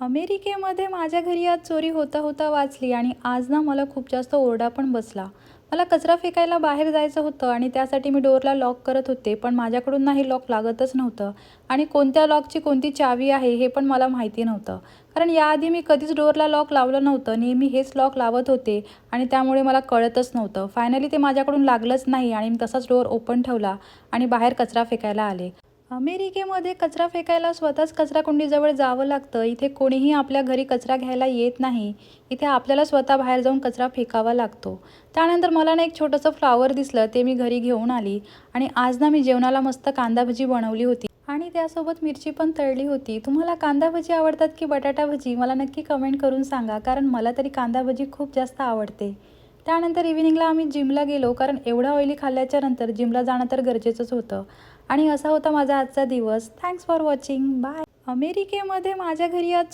अमेरिकेमध्ये माझ्या घरी आज चोरी होता होता वाचली आणि आज ना मला खूप जास्त ओरडा पण बसला. मला कचरा फेकायला बाहेर जायचं होतं आणि त्यासाठी मी डोअरला लॉक करत होते, पण माझ्याकडून ना लॉक लागतच नव्हतं आणि कोणत्या लॉकची कोणती चावी आहे हे पण मला माहिती नव्हतं. कारण याआधी मी कधीच डोअरला लॉक लावलं नव्हतं. नेहमी हेच लॉक लावत होते आणि त्यामुळे मला कळतच नव्हतं. फायनली ते माझ्याकडून लागलंच नाही आणि मी तसाच डोअर ओपन ठेवला आणि बाहेर कचरा फेकायला आले. अमेरिकेमध्ये कचरा फेकायला स्वतःच कचराकुंडीजवळ जावं लागतं. इथे कोणीही आपल्या घरी कचरा घ्यायला येत नाही. इथे आपल्याला स्वतः बाहेर जाऊन कचरा फेकावा लागतो. त्यानंतर मला ना एक छोटंसं फ्लॉवर दिसलं, ते मी घरी घेऊन आली आणि आज ना मी जेवणाला मस्त कांदा भजी बनवली होती आणि त्यासोबत मिरची पण तळली होती. तुम्हाला कांदा भजी आवडतात की बटाटा भजी? मला नक्की कमेंट करून सांगा, कारण मला तरी कांदा भजी खूप जास्त आवडते. त्यानंतर इव्हिनिंगला आम्ही जिमला गेलो, कारण एवढं ऑइली खाल्ल्याच्या नंतर जिमला जाणं तर गरजेचंच होतं. आणि असा होता माझा आजचा दिवस. Thanks for watching. बाय. अमेरिकेमध्ये माझ्या घरी आज